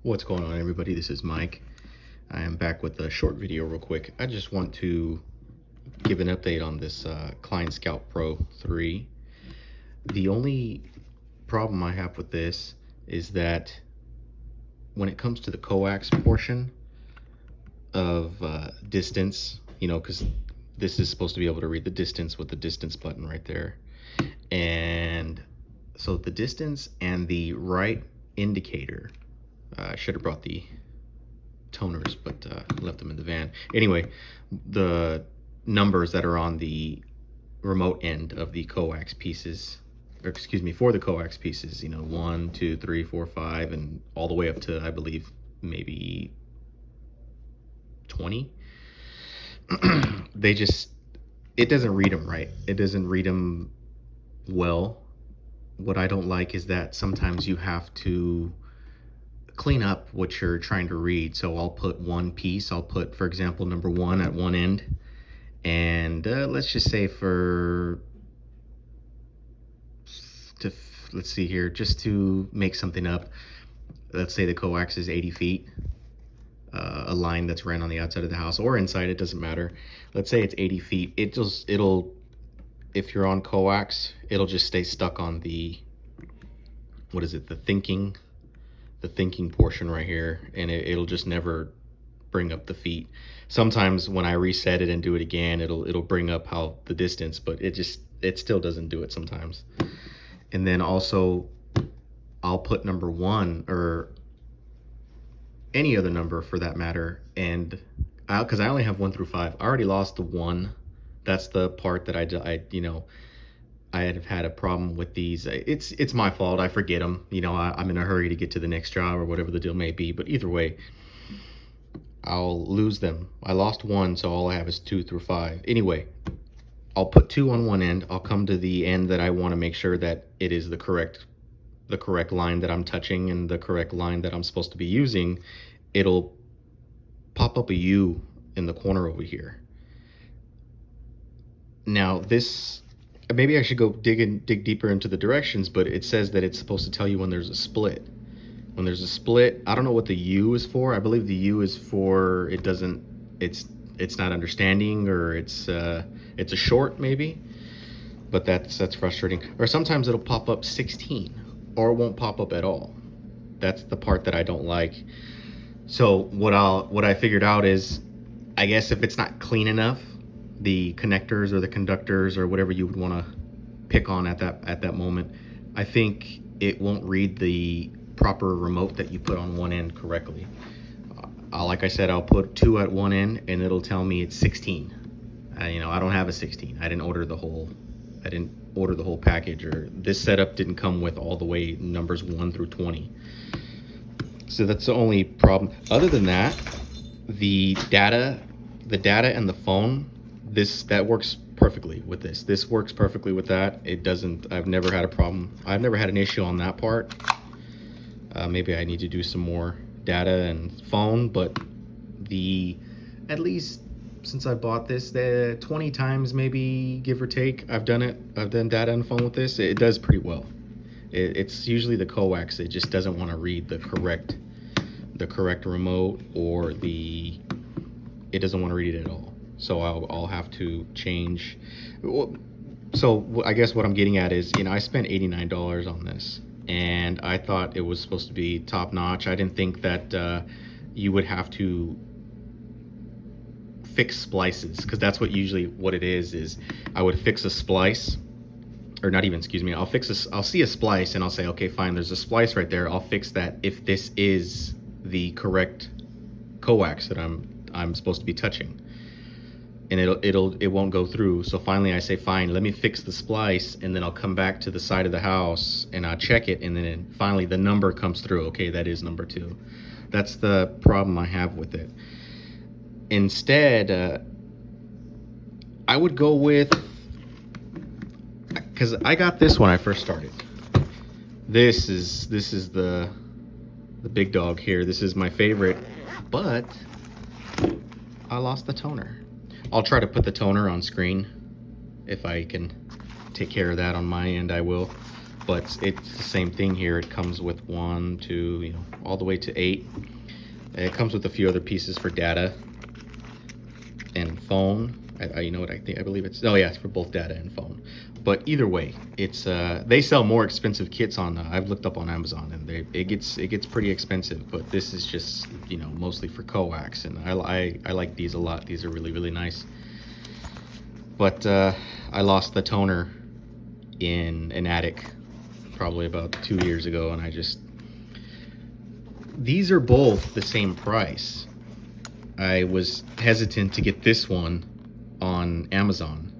What's going on, everybody? This is Mike. I am back with a short video real quick. I just want to give an update on this Klein Scout Pro 3. The only problem I have with this is that when it comes to the coax portion of distance, because this is supposed to be able to read the distance with the distance button right there. And so the distance and the right indicator, I should have brought the toners, but left them in the van. Anyway, the numbers that are on the remote end of the coax pieces, or excuse me, for the coax pieces, 1, 2, 3, 4, 5, and all the way up to, I believe, maybe 20. It doesn't read them right. It doesn't read them well. What I don't like is that sometimes you have to clean up what you're trying to read. So I'll put one piece. I'll put, for example, number 1 at one end, and let's just say let's see here, just to make something up, let's say the coax is 80 feet, a line that's ran on the outside of the house or inside, it doesn't matter. Let's say it's 80 feet. It'll if you're on coax, it'll just stay stuck on the, what is it, the thinking portion right here, and it'll just never bring up the feet. Sometimes when I reset it and do it again, it'll bring up how the distance, but it still doesn't do it sometimes. And then also I'll put number 1 or any other number for that matter, and because I only have 1 through 5. I already lost the 1. That's the part that I have had a problem with these. It's my fault. I forget them. I'm in a hurry to get to the next job or whatever the deal may be. But either way, I'll lose them. I lost 1, so all I have is 2 through 5. Anyway, I'll put 2 on one end. I'll come to the end that I want to make sure that it is the correct line that I'm touching and the correct line that I'm supposed to be using. It'll pop up a U in the corner over here. Now this, maybe I should go dig deeper into the directions, but it says that it's supposed to tell you when there's a split. When there's a split, I don't know what the U is for. I believe the U is for it's not understanding, or it's a short maybe. But that's frustrating. Or sometimes it'll pop up 16, or it won't pop up at all. That's the part that I don't like. So what I figured out is, I guess if it's not clean enough, the connectors or the conductors or whatever you would want to pick on at that moment, I think it won't read the proper remote that you put on one end correctly. Like I said, I'll put 2 at one end and it'll tell me it's 16. I don't have a 16. I didn't order the whole package, or this setup didn't come with all the way numbers 1 through 20. So that's the only problem. Other than that, the data and the phone, that works perfectly with this. This works perfectly with that. It doesn't, I've never had a problem. I've never had an issue on that part. Maybe I need to do some more data and phone, but at least since I bought this, the 20 times maybe, give or take, I've done data and phone with this. It does pretty well. It's usually the coax. It just doesn't want to read the correct remote, or it doesn't want to read it at all. So I'll have to change. So I guess what I'm getting at is, I spent $89 on this, and I thought it was supposed to be top notch. I didn't think that you would have to fix splices, because that's what it is I would fix a splice, or not even, excuse me, I'll see a splice and I'll say, okay, fine, there's a splice right there. I'll fix that if this is the correct coax that I'm supposed to be touching. And it won't go through. So finally I say, fine, let me fix the splice, and then I'll come back to the side of the house and I'll check it, and then finally the number comes through. Okay, that is number 2. That's the problem I have with it. Instead, I would go with, because I got this when I first started. This is the big dog here. This is my favorite, but I lost the toner. I'll try to put the toner on screen. If I can take care of that on my end, I will. but it's the same thing here. It comes with 1, 2, you know, all the way to 8. It comes with a few other pieces for data and phone. You know what I think? I believe it's, oh yeah, it's for both data and phone. But either way, it's they sell more expensive kits on. I've looked up on Amazon, and it gets pretty expensive. But this is just, you know, mostly for coax, and I like these a lot. These are really nice. But I lost the toner in an attic probably about 2 years ago, and these are both the same price. I was hesitant to get this one on Amazon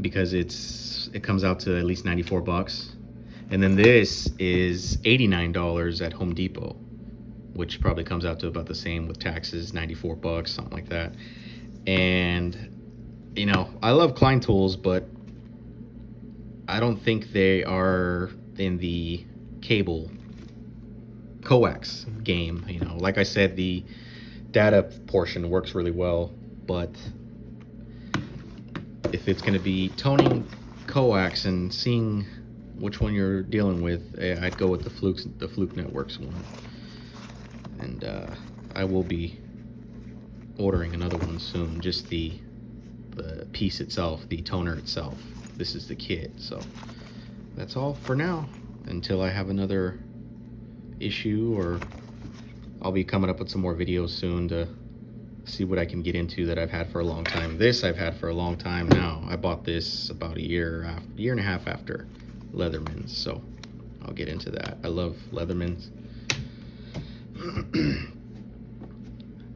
because it comes out to at least 94 bucks. And then this is $89 at Home Depot, which probably comes out to about the same with taxes, 94 bucks, something like that. And you know, I love Klein tools, but I don't think they are in the cable coax game. You know, like I said, the data portion works really well, but if it's going to be toning coax and seeing which one you're dealing with, I'd go with the Fluke Networks one. And I will be ordering another one soon, just the piece itself, the toner itself. This is the kit. So that's all for now until I have another issue, or I'll be coming up with some more videos soon to see what I can get into that I've had for a long time. This I've had for a long time now. I bought this about a year and a half after Leatherman's, so I'll get into that. I love Leatherman's.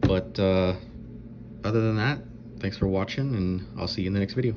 But other than that, thanks for watching, and I'll see you in the next video.